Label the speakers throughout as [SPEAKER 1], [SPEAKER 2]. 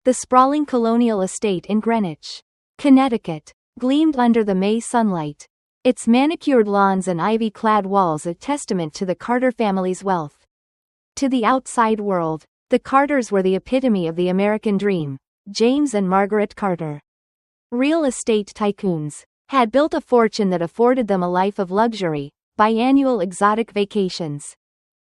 [SPEAKER 1] The sprawling colonial estate in Greenwich, Connecticut, gleamed under the May sunlight, its manicured lawns and ivy-clad walls a testament to the Carter family's wealth. To the outside world, the Carters were the epitome of the American dream. James and Margaret Carter, real estate tycoons, had built a fortune that afforded them a life of luxury, biannual exotic vacations,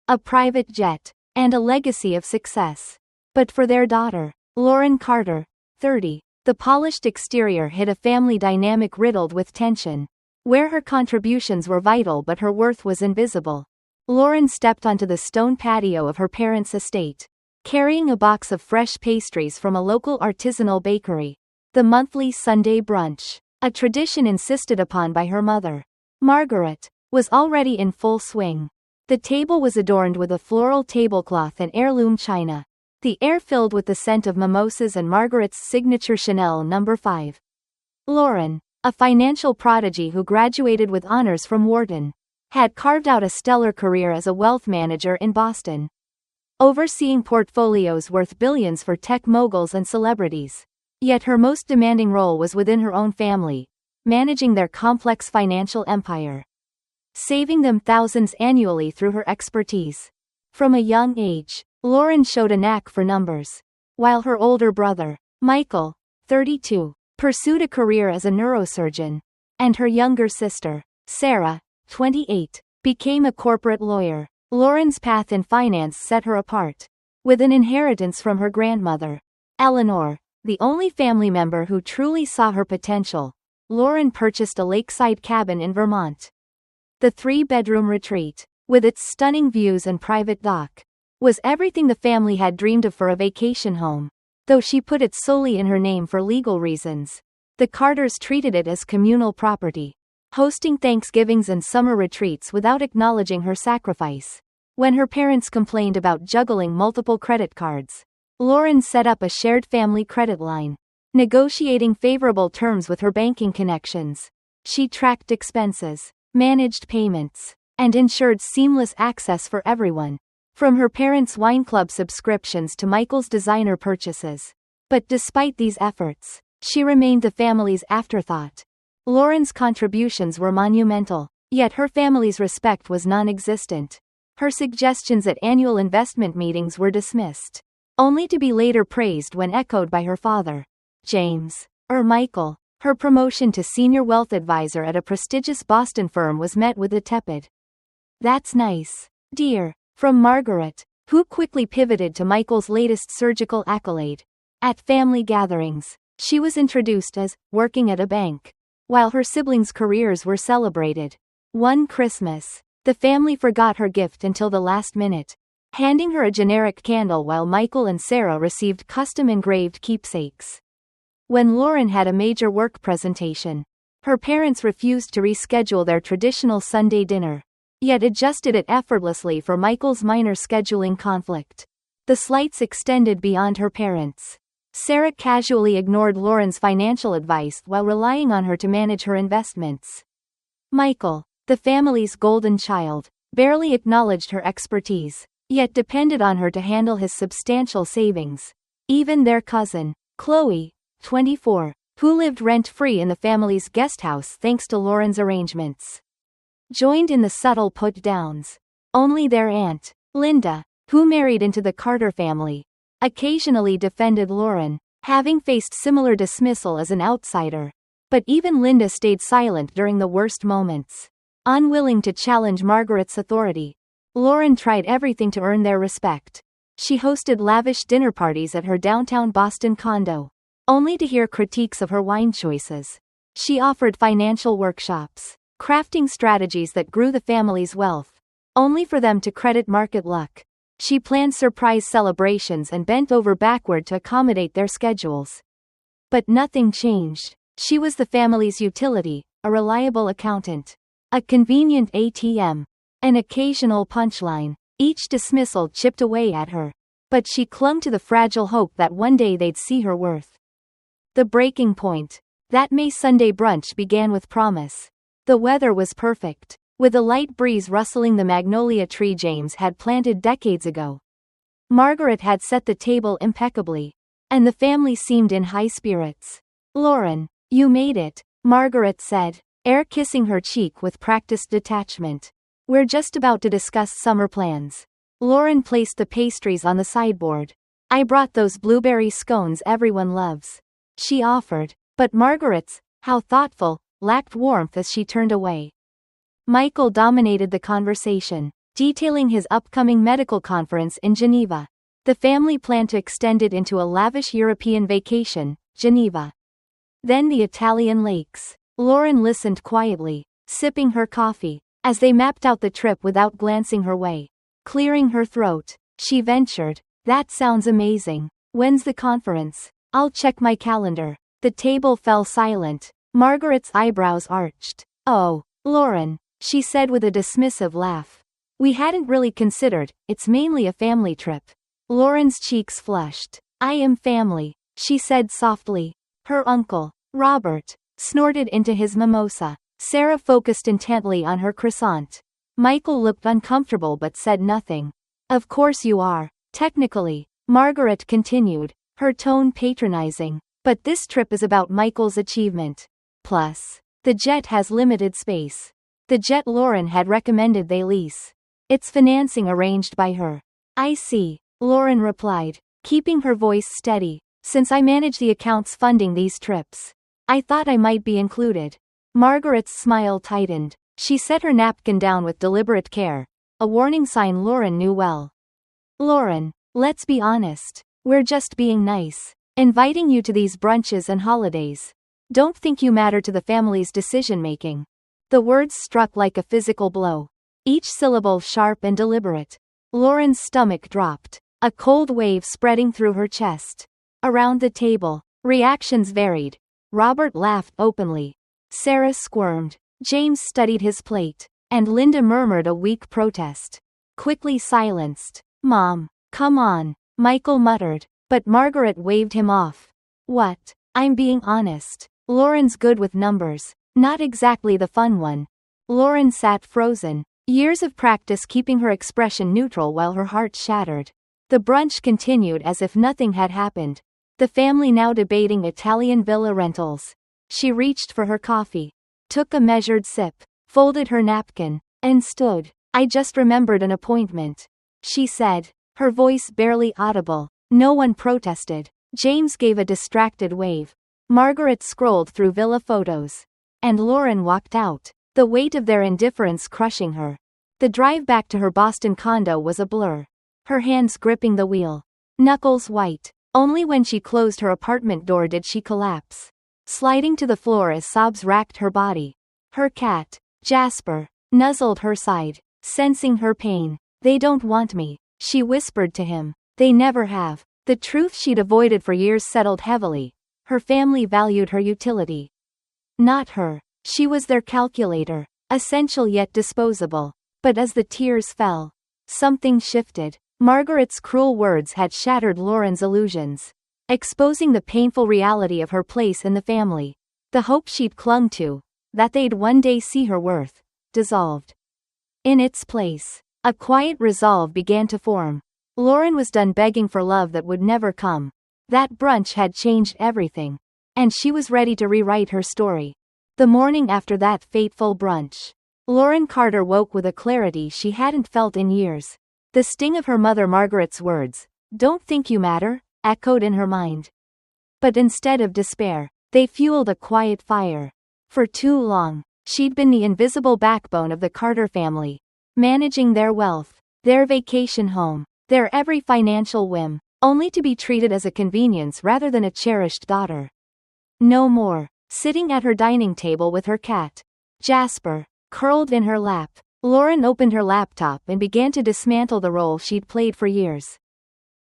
[SPEAKER 1] a private jet, and a legacy of success. But for their daughter, Lauren Carter, 30, the polished exterior hid a family dynamic riddled with tension, where her contributions were vital but her worth was invisible. Lauren stepped onto the stone patio of her parents' estate, carrying a box of fresh pastries from a local artisanal bakery. The monthly Sunday brunch, a tradition insisted upon by her mother, Margaret, was already in full swing. The table was adorned with a floral tablecloth and heirloom china, the air filled with the scent of mimosas and Margaret's signature Chanel No. 5. Lauren, a financial prodigy who graduated with honors from Wharton, had carved out a stellar career as a wealth manager in Boston, overseeing portfolios worth billions for tech moguls and celebrities. Yet her most demanding role was within her own family, managing their complex financial empire, saving them thousands annually through her expertise. From a young age, Lauren showed a knack for numbers, while her older brother, Michael, 32, pursued a career as a neurosurgeon, and her younger sister, Sarah, 28, became a corporate lawyer. Lauren's path in finance set her apart. With an inheritance from her grandmother, Eleanor, the only family member who truly saw her potential, Lauren purchased a lakeside cabin in Vermont. The 3-bedroom retreat, with its stunning views and private dock, was everything the family had dreamed of for a vacation home. Though she put it solely in her name for legal reasons, the Carters treated it as communal property, hosting Thanksgivings and summer retreats without acknowledging her sacrifice. When her parents complained about juggling multiple credit cards, Lauren set up a shared family credit line, negotiating favorable terms with her banking connections. She tracked expenses, managed payments, and ensured seamless access for everyone, from her parents' wine club subscriptions to Michael's designer purchases. But despite these efforts, she remained the family's afterthought. Lauren's contributions were monumental, yet her family's respect was non-existent. Her suggestions at annual investment meetings were dismissed, only to be later praised when echoed by her father, James, or Michael. Her promotion to senior wealth advisor at a prestigious Boston firm was met with a tepid "That's nice, dear," from Margaret, who quickly pivoted to Michael's latest surgical accolade. At family gatherings, she was introduced as working at a bank, while her siblings' careers were celebrated. One Christmas, the family forgot her gift until the last minute, handing her a generic candle while Michael and Sarah received custom-engraved keepsakes. When Lauren had a major work presentation, her parents refused to reschedule their traditional Sunday dinner, yet adjusted it effortlessly for Michael's minor scheduling conflict. The slights extended beyond her parents. Sarah casually ignored Lauren's financial advice while relying on her to manage her investments. Michael, the family's golden child, barely acknowledged her expertise, yet depended on her to handle his substantial savings. Even their cousin, Chloe, 24, who lived rent-free in the family's guest house thanks to Lauren's arrangements, joined in the subtle put-downs. Only their aunt, Linda, who married into the Carter family, occasionally defended Lauren, having faced similar dismissal as an outsider. But even Linda stayed silent during the worst moments. Unwilling to challenge Margaret's authority, Lauren tried everything to earn their respect. She hosted lavish dinner parties at her downtown Boston condo, only to hear critiques of her wine choices. She offered financial workshops, crafting strategies that grew the family's wealth, only for them to credit market luck. She planned surprise celebrations and bent over backward to accommodate their schedules. But nothing changed. She was the family's utility, a reliable accountant, a convenient ATM, an occasional punchline. Each dismissal chipped away at her, but she clung to the fragile hope that one day they'd see her worth. The breaking point. That May Sunday brunch began with promise. The weather was perfect, with a light breeze rustling the magnolia tree James had planted decades ago. Margaret had set the table impeccably. and the family seemed in high spirits. "Lauren, you made it," Margaret said, air kissing her cheek with practiced detachment. "We're just about to discuss summer plans." Lauren placed the pastries on the sideboard. "I brought those blueberry scones everyone loves," she offered, but Margaret's, how thoughtful, lacked warmth as she turned away. Michael dominated the conversation, detailing his upcoming medical conference in Geneva. The family planned to extend it into a lavish European vacation, Geneva. Then the Italian lakes. Lauren listened quietly, sipping her coffee, as they mapped out the trip without glancing her way. Clearing her throat, she ventured, "That sounds amazing. When's the conference?" "I'll check my calendar." The table fell silent. Margaret's eyebrows arched. "Oh, Lauren," she said with a dismissive laugh. "We hadn't really considered, it's mainly a family trip." Lauren's cheeks flushed. "I am family," she said softly. Her uncle, Robert, snorted into his mimosa. Sarah focused intently on her croissant. Michael looked uncomfortable but said nothing. "Of course you are. Technically," Margaret continued, her tone patronizing. "But this trip is about Michael's achievement. Plus, the jet has limited space. The jet Lauren had recommended they lease. It's financing arranged by her." "I see," Lauren replied, keeping her voice steady. "Since I manage the accounts funding these trips, I thought I might be included." Margaret's smile tightened. She set her napkin down with deliberate care, a warning sign Lauren knew well. "Lauren, let's be honest. We're just being nice. Inviting you to these brunches and holidays. Don't think you matter to the family's decision-making." The words struck like a physical blow, each syllable sharp and deliberate. Lauren's stomach dropped, a cold wave spreading through her chest. Around the table, reactions varied. Robert laughed openly. Sarah squirmed. James studied his plate, and Linda murmured a weak protest. Quickly silenced. "Mom, come on," Michael muttered, but Margaret waved him off. "What? I'm being honest. Lauren's good with numbers. Not exactly the fun one." Lauren sat frozen, years of practice keeping her expression neutral while her heart shattered. The brunch continued as if nothing had happened, the family now debating Italian villa rentals. She reached for her coffee, took a measured sip, folded her napkin, and stood. "I just remembered an appointment," she said, her voice barely audible. No one protested. James gave a distracted wave. Margaret scrolled through villa photos. And Lauren walked out, the weight of their indifference crushing her. The drive back to her Boston condo was a blur, her hands gripping the wheel, knuckles white. Only when she closed her apartment door did she collapse, sliding to the floor as sobs racked her body. Her cat, Jasper, nuzzled her side, sensing her pain. "They don't want me," she whispered to him. "They never have." The truth she'd avoided for years settled heavily. Her family valued her utility, not her. She was their calculator, essential yet disposable. But as the tears fell, something shifted. Margaret's cruel words had shattered Lauren's illusions, exposing the painful reality of her place in the family. The hope she'd clung to, that they'd one day see her worth, dissolved. In its place, a quiet resolve began to form. Lauren was done begging for love that would never come. That brunch had changed everything, and she was ready to rewrite her story. The morning after that fateful brunch, Lauren Carter woke with a clarity she hadn't felt in years. The sting of her mother Margaret's words, "Don't think you matter," echoed in her mind. But instead of despair, they fueled a quiet fire. For too long, she'd been the invisible backbone of the Carter family, managing their wealth, their vacation home, their every financial whim, only to be treated as a convenience rather than a cherished daughter. No more. Sitting at her dining table with her cat, Jasper, curled in her lap, Lauren opened her laptop and began to dismantle the role she'd played for years.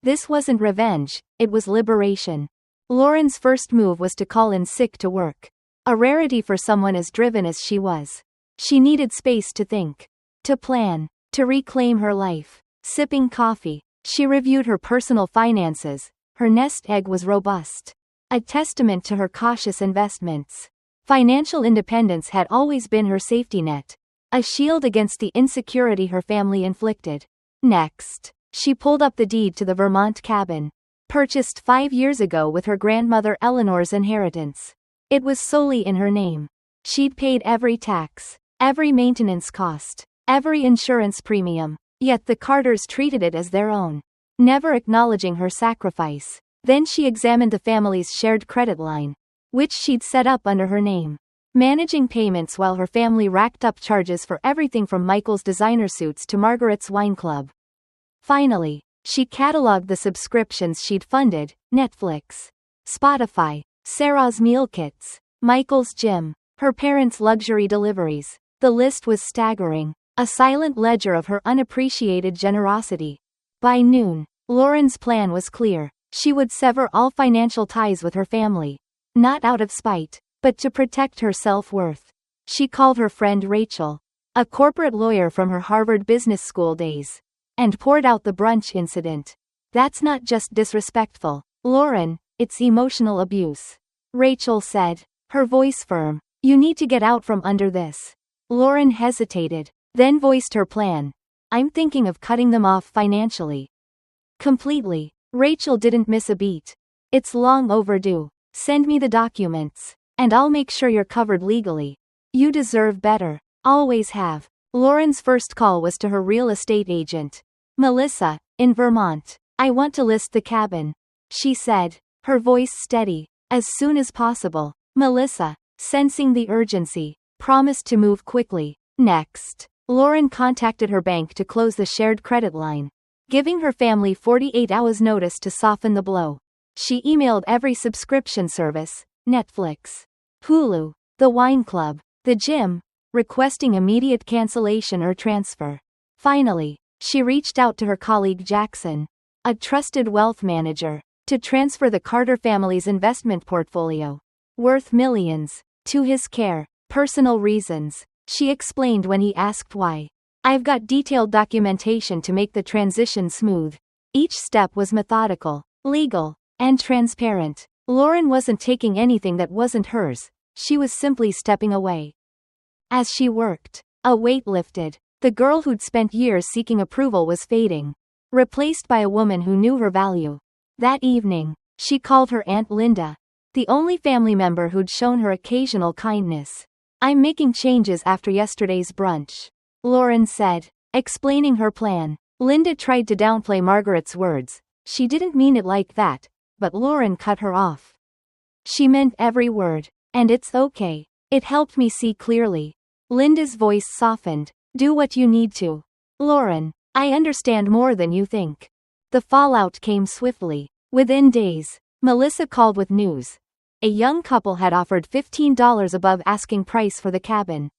[SPEAKER 1] This wasn't revenge, it was liberation. Lauren's first move was to call in sick to work, a rarity for someone as driven as she was. She needed space to think, to plan, to reclaim her life. Sipping coffee, she reviewed her personal finances. Her nest egg was robust, a testament to her cautious investments. Financial independence had always been her safety net, a shield against the insecurity her family inflicted. Next, she pulled up the deed to the Vermont cabin. Purchased 5 years ago with her grandmother Eleanor's inheritance. It was solely in her name. She'd paid every tax, every maintenance cost, every insurance premium, yet the Carters treated it as their own, never acknowledging her sacrifice. Then she examined the family's shared credit line, which she'd set up under her name, managing payments while her family racked up charges for everything from Michael's designer suits to Margaret's wine club. Finally, she cataloged the subscriptions she'd funded: Netflix, Spotify, Sarah's meal kits, Michael's gym, her parents' luxury deliveries. The list was staggering, a silent ledger of her unappreciated generosity. By noon, Lauren's plan was clear. She would sever all financial ties with her family, not out of spite, but to protect her self-worth. She called her friend Rachel, a corporate lawyer from her Harvard Business School days, and poured out the brunch incident. That's not just disrespectful, Lauren, it's emotional abuse, Rachel said, her voice firm. You need to get out from under this. Lauren hesitated, then voiced her plan. I'm thinking of cutting them off financially. Completely. Rachel didn't miss a beat. It's long overdue. Send me the documents, and I'll make sure you're covered legally. You deserve better. Always have. Lauren's first call was to her real estate agent, Melissa, in Vermont. I want to list the cabin, she said, her voice steady. As soon as possible. Melissa, sensing the urgency, promised to move quickly. Next, Lauren contacted her bank to close the shared credit line, giving her family 48 hours notice to soften the blow. She emailed every subscription service, Netflix, Hulu, the wine club, the gym, requesting immediate cancellation or transfer. Finally, she reached out to her colleague Jackson, a trusted wealth manager, to transfer the Carter family's investment portfolio, worth millions, to his care. Personal reasons, she explained when he asked why. I've got detailed documentation to make the transition smooth. Each step was methodical, legal, and transparent. Lauren wasn't taking anything that wasn't hers, she was simply stepping away. As she worked, a weight lifted. The girl who'd spent years seeking approval was fading, replaced by a woman who knew her value. That evening, she called her Aunt Linda, the only family member who'd shown her occasional kindness. I'm making changes after yesterday's brunch, Lauren said, explaining her plan. Linda tried to downplay Margaret's words. She didn't mean it like that, but Lauren cut her off. She meant every word, and it's okay. It helped me see clearly. Linda's voice softened. Do what you need to. Lauren, I understand more than you think. The fallout came swiftly. Within days, Melissa called with news. A young couple had offered $15 above asking price for the cabin.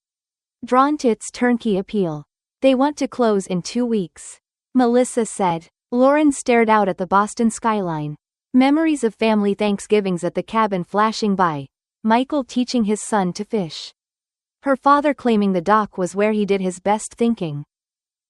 [SPEAKER 1] Drawn to its turnkey appeal. They want to close in 2 weeks, Melissa said. Lauren stared out at the Boston skyline. Memories of family Thanksgivings at the cabin flashing by. Michael teaching his son to fish. Her father claiming the dock was where he did his best thinking.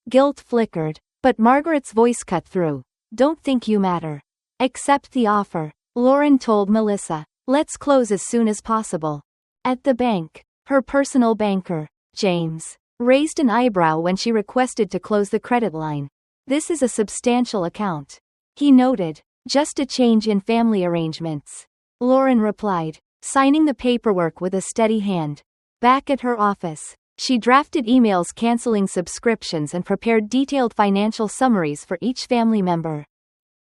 [SPEAKER 1] Guilt flickered, but Margaret's voice cut through. Don't think you matter. Accept the offer, Lauren told Melissa. Let's close as soon as possible. At the bank, her personal banker, James, raised an eyebrow when she requested to close the credit line. This is a substantial account, he noted. Just a change in family arrangements, Lauren replied, signing the paperwork with a steady hand. Back at her office, she drafted emails canceling subscriptions and prepared detailed financial summaries for each family member,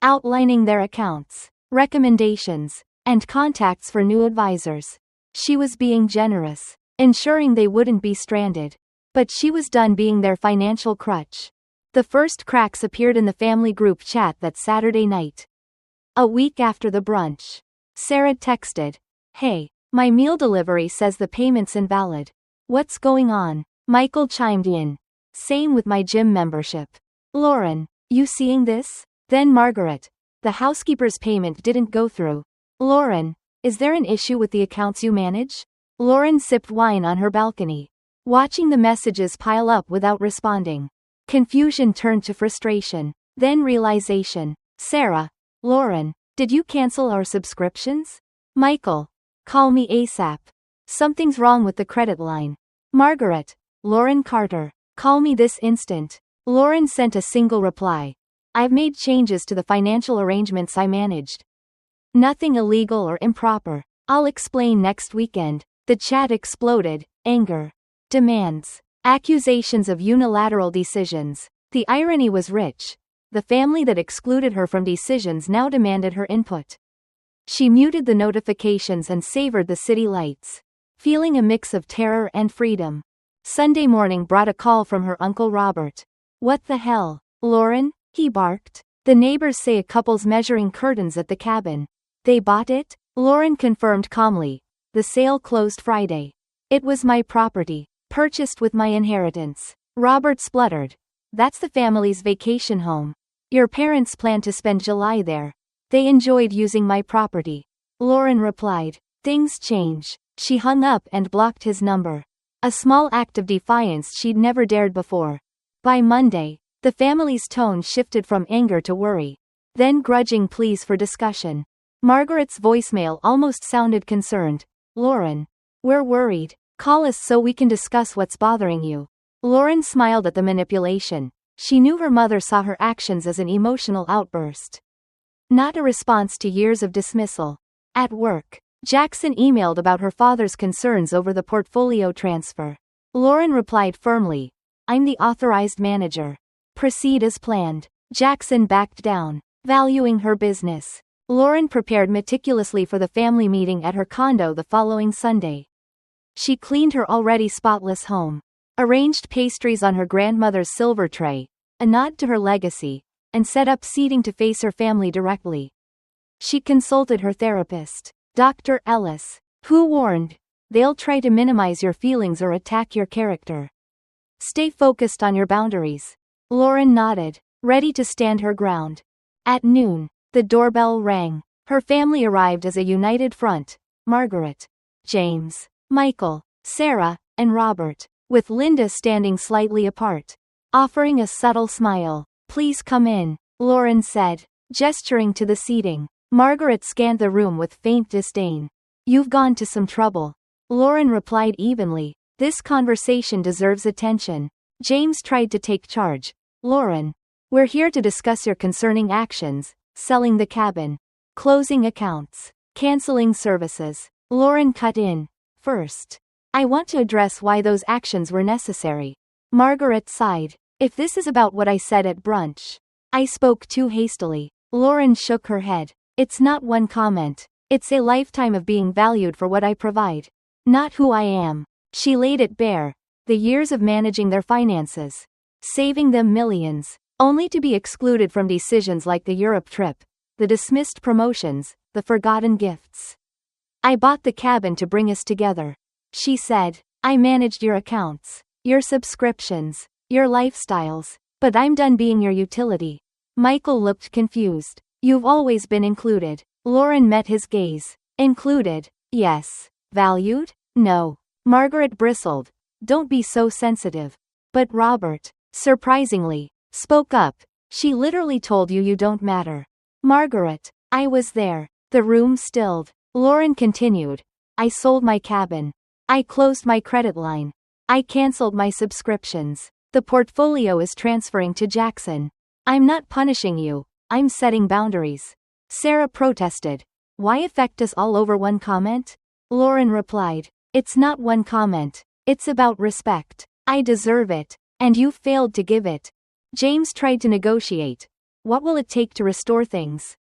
[SPEAKER 1] outlining their accounts, recommendations, and contacts for new advisors. She was being generous, ensuring they wouldn't be stranded. But she was done being their financial crutch. The first cracks appeared in the family group chat that Saturday night. A week after the brunch, Sarah texted, "Hey, my meal delivery says the payment's invalid. What's going on?" Michael chimed in, "Same with my gym membership." Lauren, "You seeing this?" Then Margaret, "The housekeeper's payment didn't go through." Lauren, "Is there an issue with the accounts you manage?" Lauren sipped wine on her balcony, watching the messages pile up without responding. Confusion turned to frustration, then realization. Sarah, "Lauren, did you cancel our subscriptions?" Michael, "Call me ASAP. Something's wrong with the credit line." Margaret, "Lauren Carter, call me this instant." Lauren sent a single reply. I've made changes to the financial arrangements I managed. Nothing illegal or improper. I'll explain next weekend. The chat exploded. Anger. Demands. Accusations of unilateral decisions. The irony was rich. The family that excluded her from decisions now demanded her input. She muted the notifications and savored the city lights, feeling a mix of terror and freedom. Sunday morning brought a call from her Uncle Robert. What the hell, Lauren? He barked. The neighbors say a couple's measuring curtains at the cabin. They bought it? Lauren confirmed calmly. The sale closed Friday. It was my property, purchased with my inheritance. Robert spluttered. That's the family's vacation home. Your parents plan to spend July there. They enjoyed using my property. Lauren replied. Things change. She hung up and blocked his number. A small act of defiance she'd never dared before. By Monday, the family's tone shifted from anger to worry, then grudging pleas for discussion. Margaret's voicemail almost sounded concerned. Lauren, we're worried. Call us so we can discuss what's bothering you. Lauren smiled at the manipulation. She knew her mother saw her actions as an emotional outburst, not a response to years of dismissal. At work, Jackson emailed about her father's concerns over the portfolio transfer. Lauren replied firmly, I'm the authorized manager. Proceed as planned. Jackson backed down, valuing her business. Lauren prepared meticulously for the family meeting at her condo the following Sunday. She cleaned her already spotless home, arranged pastries on her grandmother's silver tray, a nod to her legacy, and set up seating to face her family directly. She consulted her therapist, Dr. Ellis, who warned, they'll try to minimize your feelings or attack your character. Stay focused on your boundaries. Lauren nodded, ready to stand her ground. At noon, the doorbell rang. Her family arrived as a united front: Margaret, James, Michael, Sarah, and Robert, with Linda standing slightly apart, offering a subtle smile. Please come in, Lauren said, gesturing to the seating. Margaret scanned the room with faint disdain. You've gone to some trouble. Lauren replied evenly. This conversation deserves attention. James tried to take charge. Lauren, we're here to discuss your concerning actions: selling the cabin, closing accounts, canceling services. Lauren cut in. First, I want to address why those actions were necessary. Margaret sighed. If this is about what I said at brunch, I spoke too hastily. Lauren shook her head. It's not one comment. It's a lifetime of being valued for what I provide, not who I am. She laid it bare. The years of managing their finances, saving them millions, only to be excluded from decisions like the Europe trip, the dismissed promotions, the forgotten gifts. I bought the cabin to bring us together, she said. I managed your accounts, your subscriptions, your lifestyles, but I'm done being your utility. Michael looked confused. You've always been included. Lauren met his gaze. Included? Yes. Valued? No. Margaret bristled. Don't be so sensitive. But Robert, surprisingly, spoke up. She literally told you you don't matter. Margaret, I was there. The room stilled. Lauren continued. I sold my cabin. I closed my credit line. I canceled my subscriptions. The portfolio is transferring to Jackson. I'm not punishing you. I'm setting boundaries. Sarah protested. Why affect us all over one comment? Lauren replied. It's not one comment. It's about respect. I deserve it, and you failed to give it. James tried to negotiate. What will it take to restore things?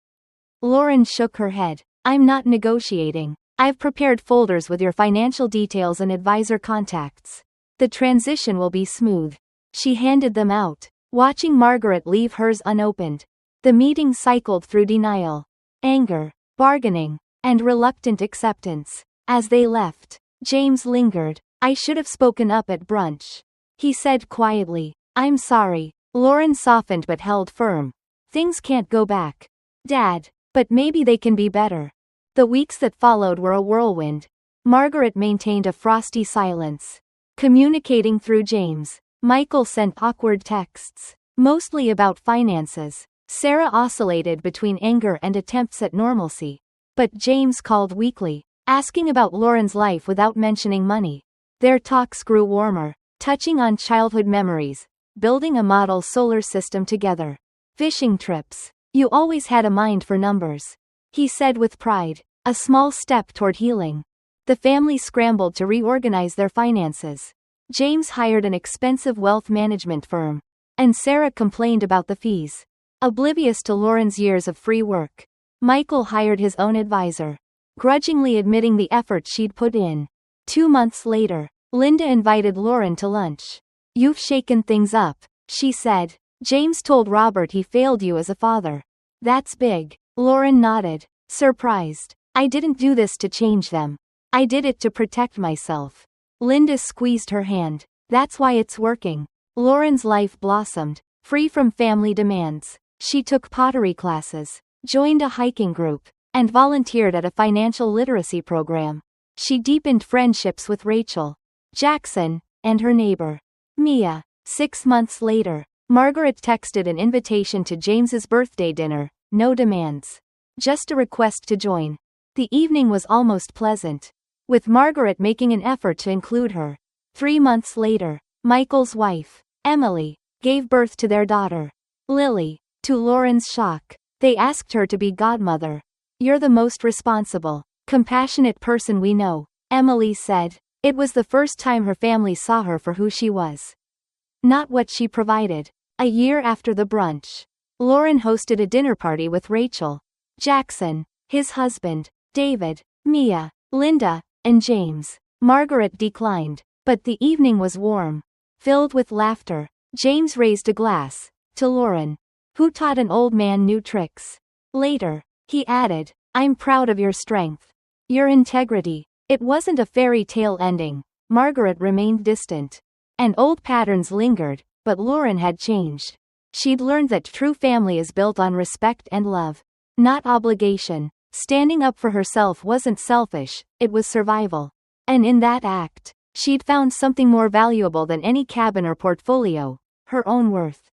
[SPEAKER 1] Lauren shook her head. I'm not negotiating. I've prepared folders with your financial details and advisor contacts. The transition will be smooth. She handed them out, watching Margaret leave hers unopened. The meeting cycled through denial, anger, bargaining, and reluctant acceptance. As they left, James lingered. I should have spoken up at brunch, he said quietly. I'm sorry. Lauren softened but held firm. Things can't go back, Dad, but maybe they can be better. The weeks that followed were a whirlwind. Margaret maintained a frosty silence, communicating through James. Michael sent awkward texts, mostly about finances. Sarah oscillated between anger and attempts at normalcy. But James called weekly, asking about Lauren's life without mentioning money. Their talks grew warmer, touching on childhood memories, building a model solar system together. Fishing trips. You always had a mind for numbers, he said with pride, a small step toward healing. The family scrambled to reorganize their finances. James hired an expensive wealth management firm, and Sarah complained about the fees. Oblivious to Lauren's years of free work, Michael hired his own advisor, grudgingly admitting the effort she'd put in. 2 months later, Linda invited Lauren to lunch. You've shaken things up, she said. James told Robert he failed you as a father. That's big. Lauren nodded, surprised. I didn't do this to change them. I did it to protect myself. Linda squeezed her hand. That's why it's working. Lauren's life blossomed, free from family demands. She took pottery classes, joined a hiking group, and volunteered at a financial literacy program. She deepened friendships with Rachel, Jackson, and her neighbor, Mia. 6 months later, Margaret texted an invitation to James's birthday dinner, no demands. Just a request to join. The evening was almost pleasant, with Margaret making an effort to include her. 3 months later, Michael's wife, Emily, gave birth to their daughter, Lily. To Lauren's shock, they asked her to be godmother. You're the most responsible, compassionate person we know, Emily said. It was the first time her family saw her for who she was, not what she provided. A year after the brunch, Lauren hosted a dinner party with Rachel, Jackson, his husband, David, Mia, Linda, and James. Margaret declined, but the evening was warm, filled with laughter. James raised a glass to Lauren, who taught an old man new tricks. Later, he added, I'm proud of your strength, your integrity. It wasn't a fairy tale ending. Margaret remained distant, and old patterns lingered, but Lauren had changed. She'd learned that true family is built on respect and love, not obligation. Standing up for herself wasn't selfish, it was survival. And in that act, she'd found something more valuable than any cabin or portfolio, her own worth.